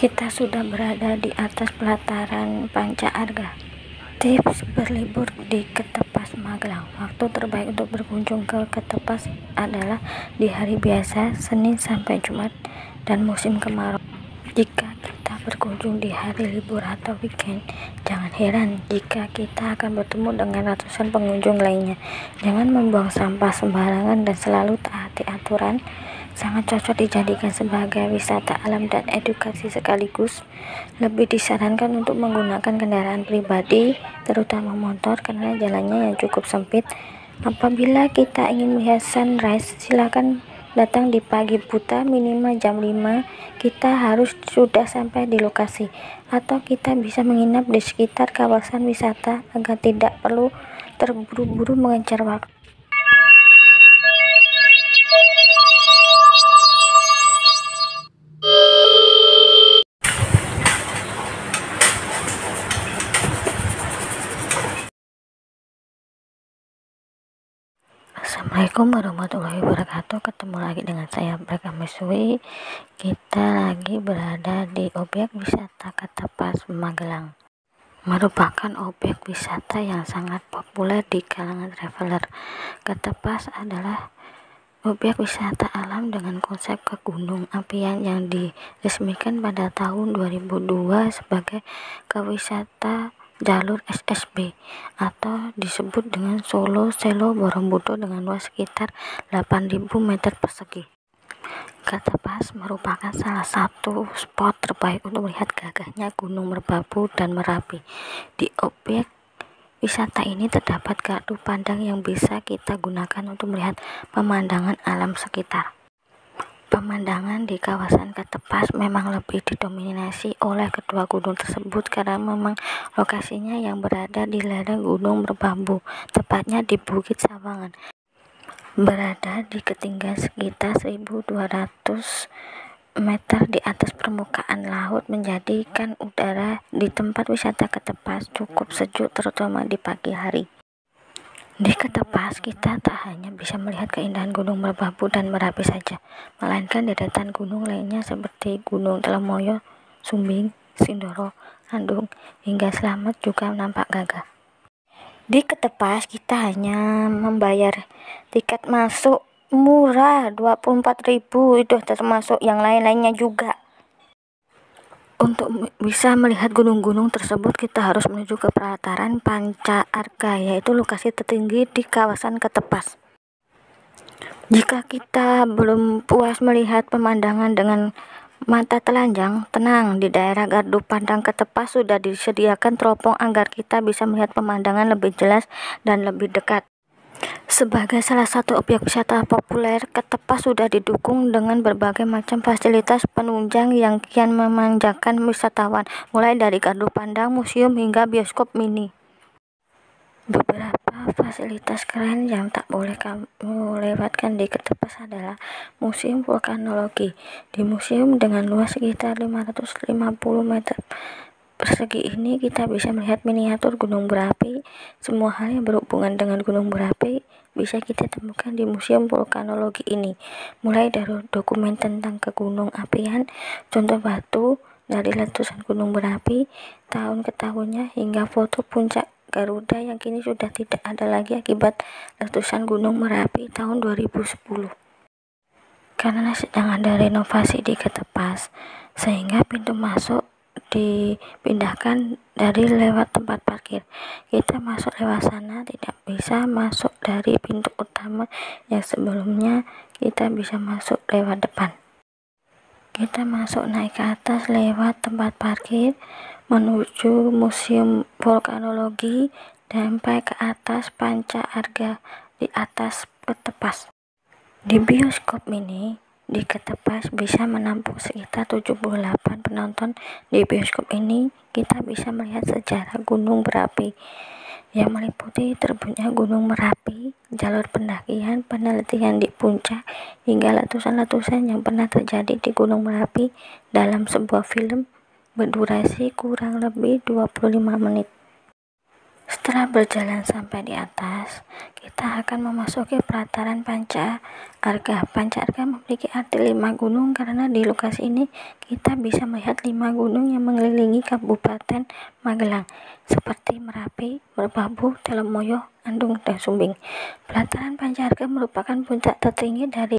Kita sudah berada di atas pelataran Panca Arga. Tips berlibur di Ketepas Magelang. Waktu terbaik untuk berkunjung ke Ketepas adalah di hari biasa, Senin sampai Jumat, dan musim kemarau. Jika kita berkunjung di hari libur atau weekend, jangan heran jika kita akan bertemu dengan ratusan pengunjung lainnya. Jangan membuang sampah sembarangan dan selalu taati aturan. Sangat cocok dijadikan sebagai wisata alam dan edukasi sekaligus. Lebih disarankan untuk menggunakan kendaraan pribadi, terutama motor, karena jalannya yang cukup sempit. Apabila kita ingin melihat sunrise, silakan datang di pagi buta, minimal jam 5. Kita harus sudah sampai di lokasi, atau kita bisa menginap di sekitar kawasan wisata agar tidak perlu terburu-buru mengejar waktu. Assalamualaikum warahmatullahi wabarakatuh. Ketemu lagi dengan saya Breka Meswi. Kita lagi berada di objek wisata Ketepas Magelang. Merupakan objek wisata yang sangat populer di kalangan traveler. Ketepas adalah objek wisata alam dengan konsep ke gunung apian yang diresmikan pada tahun 2002 sebagai kewisata jalur SSB atau disebut dengan Solo Selo Borobudur dengan luas sekitar 8.000 meter persegi. Ketepas merupakan salah satu spot terbaik untuk melihat gagahnya Gunung Merbabu dan Merapi. Di objek wisata ini terdapat gardu pandang yang bisa kita gunakan untuk melihat pemandangan alam sekitar. Pemandangan di kawasan Ketepas memang lebih didominasi oleh kedua gunung tersebut karena memang lokasinya yang berada di lereng Gunung Merbabu, tepatnya di Bukit Sawangan. Berada di ketinggian sekitar 1.200 meter di atas permukaan laut, menjadikan udara di tempat wisata Ketepas cukup sejuk, terutama di pagi hari. Di Ketepas kita tak hanya bisa melihat keindahan Gunung Merbabu dan Merapi saja, melainkan deretan gunung lainnya seperti Gunung Telemoyo, Sumbing, Sindoro, Landung, hingga Slamet juga nampak gagah. Di Ketepas kita hanya membayar tiket masuk murah 24.000, itu termasuk yang lain-lainnya juga. Untuk bisa melihat gunung-gunung tersebut, kita harus menuju ke pelataran Panca Arga, yaitu lokasi tertinggi di kawasan Ketepas. Jika kita belum puas melihat pemandangan dengan mata telanjang, tenang, di daerah gardu pandang Ketepas sudah disediakan teropong agar kita bisa melihat pemandangan lebih jelas dan lebih dekat. Sebagai salah satu objek wisata populer, Ketepas sudah didukung dengan berbagai macam fasilitas penunjang yang kian memanjakan wisatawan, mulai dari gardu pandang, museum, hingga bioskop mini. Beberapa fasilitas keren yang tak boleh kamu lewatkan di Ketepas adalah Museum Vulkanologi. Di museum dengan luas sekitar 550 meter persegi ini kita bisa melihat miniatur gunung berapi. Semua hal yang berhubungan dengan gunung berapi bisa kita temukan di Museum Vulkanologi ini, mulai dari dokumen tentang kegunung apian, contoh batu dari letusan gunung berapi tahun ke tahunnya, hingga foto puncak Garuda yang kini sudah tidak ada lagi akibat letusan gunung Merapi tahun 2010. Karena sedang ada renovasi di Ketepas, sehingga pintu masuk dipindahkan dari lewat tempat parkir. Kita masuk lewat sana, tidak bisa masuk dari pintu utama yang sebelumnya kita bisa masuk lewat depan. Kita masuk naik ke atas lewat tempat parkir menuju Museum Vulkanologi, sampai ke atas Panca Arga di atas Ketepas. Di bioskop mini di Ketepas bisa menampung sekitar 78 penonton. Di bioskop ini kita bisa melihat sejarah gunung berapi yang meliputi terbitnya Gunung Merapi, jalur pendakian, penelitian di puncak, hingga letusan-letusan yang pernah terjadi di Gunung Merapi dalam sebuah film berdurasi kurang lebih 25 menit. Setelah berjalan sampai di atas, kita akan memasuki pelataran Panca Arga. Panca Arga memiliki arti 5 gunung karena di lokasi ini kita bisa melihat 5 gunung yang mengelilingi Kabupaten Magelang seperti Merapi, Merbabu, Telemoyo, Andung, dan Sumbing. Pelataran Panca Arga merupakan puncak tertinggi dari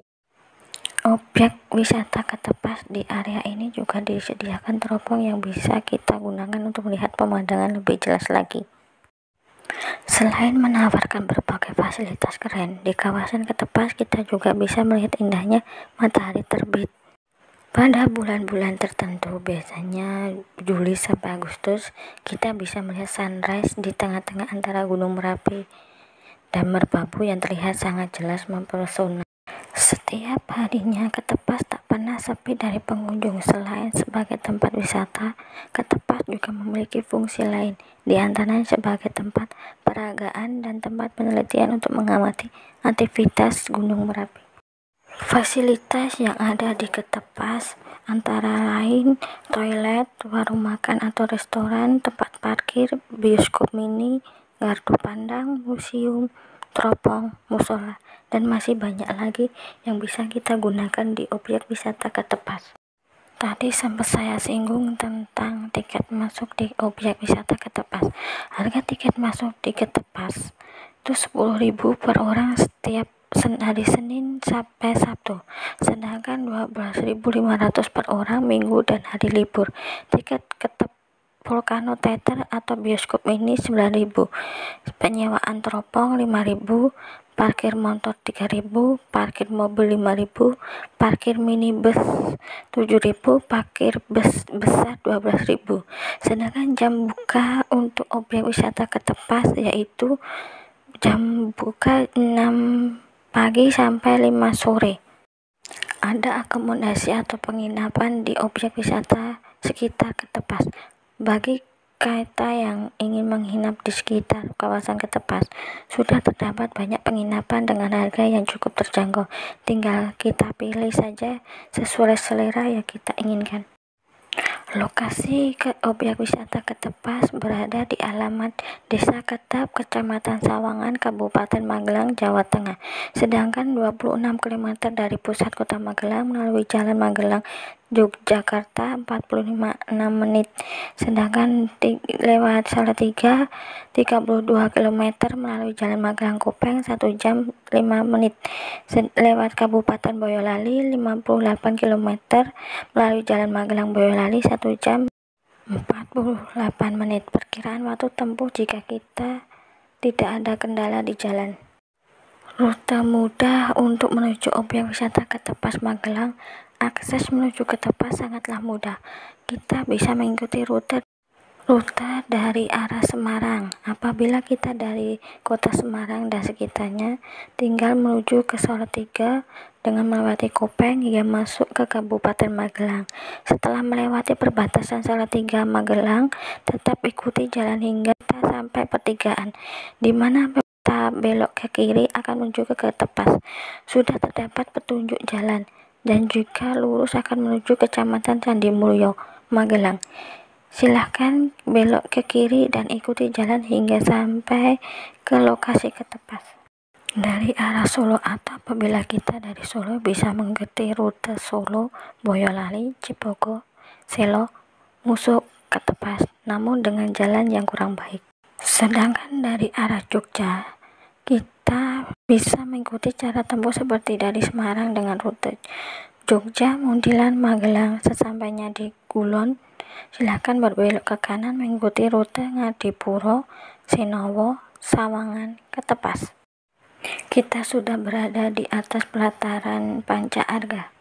objek wisata Ketepas. Di area ini juga disediakan teropong yang bisa kita gunakan untuk melihat pemandangan lebih jelas lagi. Selain menawarkan berbagai fasilitas keren, di kawasan Ketepas kita juga bisa melihat indahnya matahari terbit. Pada bulan-bulan tertentu, biasanya Juli sampai Agustus, kita bisa melihat sunrise di tengah-tengah antara Gunung Merapi dan Merbabu yang terlihat sangat jelas mempesona. Setiap harinya Ketepas tak pernah sepi dari pengunjung. Selain sebagai tempat wisata, Ketepas juga memiliki fungsi lain, di antaranya sebagai tempat peragaan dan tempat penelitian untuk mengamati aktivitas Gunung Merapi. Fasilitas yang ada di Ketepas antara lain toilet, warung makan atau restoran, tempat parkir, bioskop mini, gardu pandang, museum, teropong, musola, dan masih banyak lagi yang bisa kita gunakan di objek wisata Ketepas. Tadi sempat saya singgung tentang tiket masuk di objek wisata Ketepas. Harga tiket masuk di Ketepas itu 10.000 per orang setiap hari Senin sampai Sabtu, sedangkan 12.500 per orang Minggu dan hari libur. Tiket Volcano Theater atau bioskop mini 9.000, penyewaan teropong 5.000, parkir motor 3.000, parkir mobil 5.000, parkir minibus 7.000, parkir bus besar 12.000. Sedangkan jam buka untuk objek wisata Ketepas yaitu jam buka 6 pagi sampai 5 sore. Ada akomodasi atau penginapan di objek wisata sekitar Ketepas. Bagi kita yang ingin menginap di sekitar kawasan Ketepas, sudah terdapat banyak penginapan dengan harga yang cukup terjangkau. Tinggal kita pilih saja sesuai selera yang kita inginkan. Lokasi objek wisata Ketepas berada di alamat Desa Ketap, Kecamatan Sawangan, Kabupaten Magelang, Jawa Tengah. Sedangkan 26 km dari pusat kota Magelang melalui Jalan Magelang Yogyakarta 45 menit. Sedangkan lewat Salatiga 32 km melalui Jalan Magelang Kopeng 1 jam 5 menit. Lewat Kabupaten Boyolali 58 km melalui Jalan Magelang Boyolali 1 jam 48 menit. Perkiraan waktu tempuh jika kita tidak ada kendala di jalan. Rute mudah untuk menuju objek wisata Ketepas Magelang. Akses menuju Ketepas sangatlah mudah. Kita bisa mengikuti rute dari arah Semarang. Apabila kita dari kota Semarang dan sekitarnya, tinggal menuju ke Salatiga dengan melewati Kopeng hingga masuk ke Kabupaten Magelang. Setelah melewati perbatasan Salatiga Magelang, tetap ikuti jalan hingga kita sampai pertigaan, di mana kita belok ke kiri akan menuju ke Ketepas. Sudah terdapat petunjuk jalan dan juga lurus akan menuju Kecamatan Candimulyo, Magelang. Silahkan belok ke kiri dan ikuti jalan hingga sampai ke lokasi Ketepas. Dari arah Solo atau apabila kita dari Solo bisa mengikuti rute Solo, Boyolali, Cipogo, Selo, Musuk, Ketepas, namun dengan jalan yang kurang baik. Sedangkan dari arah Jogja, kita bisa mengikuti cara tempuh seperti dari Semarang dengan rute Jogja, Muntilan, Magelang. Sesampainya di Kulon, silakan berbelok ke kanan mengikuti rute Ngadipuro, Sinowo, Sawangan, Ketepas. Kita sudah berada di atas pelataran Panca Arga.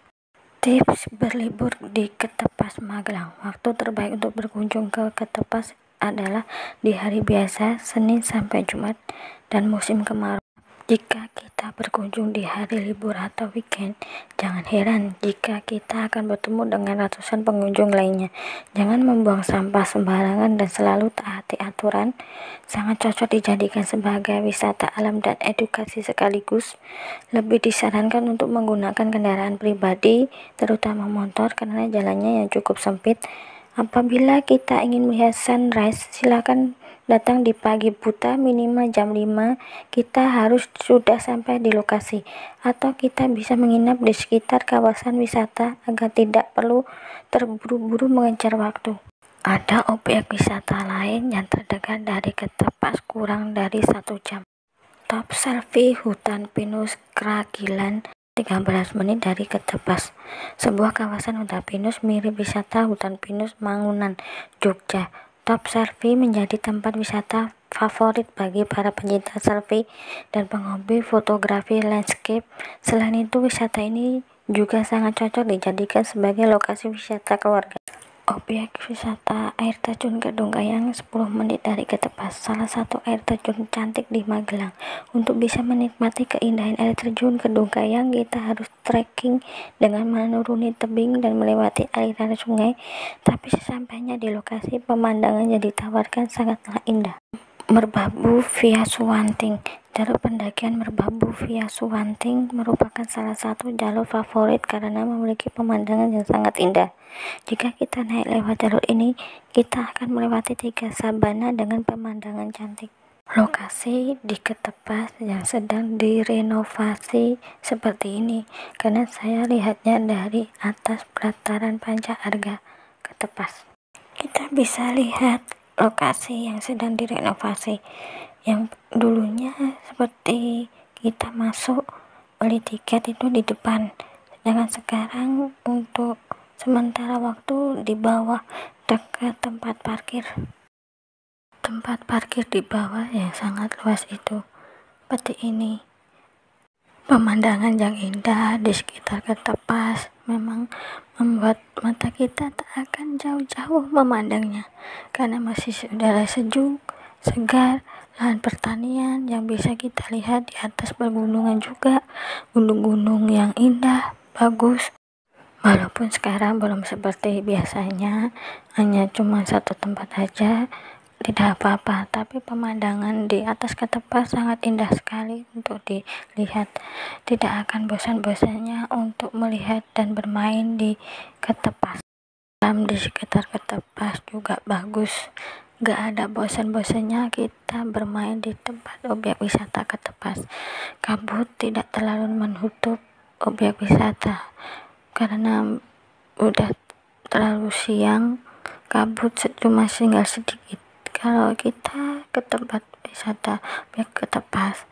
Tips berlibur di Ketepas Magelang. Waktu terbaik untuk berkunjung ke Ketepas adalah di hari biasa, Senin sampai Jumat, dan musim kemarau. Jika kita berkunjung di hari libur atau weekend, jangan heran jika kita akan bertemu dengan ratusan pengunjung lainnya. Jangan membuang sampah sembarangan dan selalu taati aturan. Sangat cocok dijadikan sebagai wisata alam dan edukasi sekaligus. Lebih disarankan untuk menggunakan kendaraan pribadi, terutama motor, karena jalannya yang cukup sempit. Apabila kita ingin melihat sunrise, silakan datang di pagi buta, minimal jam 5 kita harus sudah sampai di lokasi, atau kita bisa menginap di sekitar kawasan wisata agar tidak perlu terburu-buru mengejar waktu. Ada objek wisata lain yang terdekat dari Ketepas kurang dari 1 jam. Top Selfie Hutan Pinus Kragilan, 13 menit dari Ketepas. Sebuah kawasan hutan pinus mirip wisata hutan pinus Mangunan, Jogja. Top Selfie menjadi tempat wisata favorit bagi para pencinta selfie dan penghobi fotografi landscape. Selain itu, wisata ini juga sangat cocok dijadikan sebagai lokasi wisata keluarga. Objek wisata air terjun Gedung Gayang, 10 menit dari Ketepas, salah satu air terjun cantik di Magelang. Untuk bisa menikmati keindahan air terjun Gedung Gayang, kita harus trekking dengan menuruni tebing dan melewati aliran sungai. Tapi sesampainya di lokasi, pemandangan yang ditawarkan sangatlah indah. Merbabu via Suwanting. Jalur pendakian Merbabu via Suwanting merupakan salah satu jalur favorit karena memiliki pemandangan yang sangat indah. Jika kita naik lewat jalur ini, kita akan melewati 3 sabana dengan pemandangan cantik. Lokasi di Ketepas yang sedang direnovasi seperti ini, karena saya lihatnya dari atas pelataran Panca Arga Ketepas. Kita bisa lihat lokasi yang sedang direnovasi, yang dulunya seperti kita masuk beli tiket itu di depan, sedangkan sekarang untuk sementara waktu di bawah dekat tempat parkir di bawah yang sangat luas itu seperti ini. Pemandangan yang indah di sekitar Ketepas memang membuat mata kita tak akan jauh-jauh memandangnya, karena masih udara sejuk, segar, lahan pertanian yang bisa kita lihat di atas pegunungan juga, gunung-gunung yang indah, bagus. Walaupun sekarang belum seperti biasanya, hanya cuma satu tempat saja, tidak apa-apa, tapi pemandangan di atas Ketepas sangat indah sekali untuk dilihat. Tidak akan bosan-bosannya untuk melihat dan bermain di Ketepas. Alam di sekitar Ketepas juga bagus, gak ada bosan-bosannya kita bermain di tempat objek wisata Ketepas. Kabut tidak terlalu menutup objek wisata, karena udah terlalu siang, kabut cuma tinggal sedikit. Kalau kita ke tempat wisata objek Ketepas,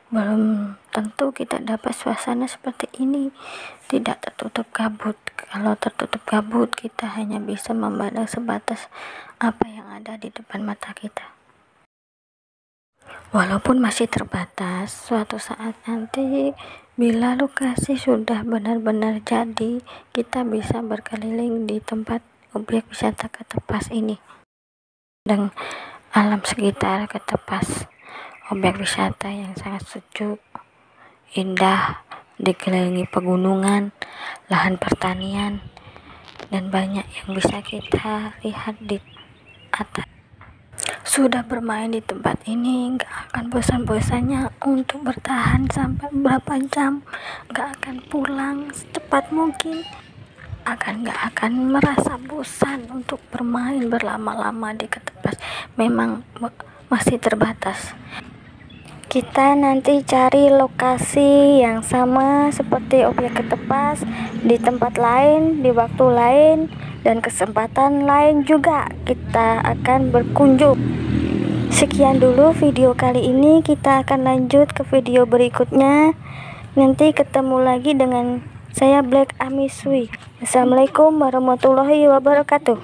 belum tentu kita dapat suasana seperti ini, tidak tertutup kabut. Kalau tertutup kabut, kita hanya bisa memandang sebatas apa yang ada di depan mata kita. Walaupun masih terbatas, suatu saat nanti bila lokasi sudah benar-benar jadi, kita bisa berkeliling di tempat objek wisata Ketepas ini. Dan alam sekitar Ketepas, objek wisata yang sangat sejuk, indah, dikelilingi pegunungan, lahan pertanian, dan banyak yang bisa kita lihat di atas. Sudah bermain di tempat ini, gak akan bosan-bosannya untuk bertahan sampai berapa jam, gak akan pulang secepat mungkin, gak akan merasa bosan untuk bermain berlama-lama di Ketepas. Memang masih terbatas. Kita nanti cari lokasi yang sama seperti objek Ketepas di tempat lain, di waktu lain, dan kesempatan lain juga kita akan berkunjung. Sekian dulu video kali ini, kita akan lanjut ke video berikutnya. Nanti ketemu lagi dengan saya Black Amiswi. Assalamualaikum warahmatullahi wabarakatuh.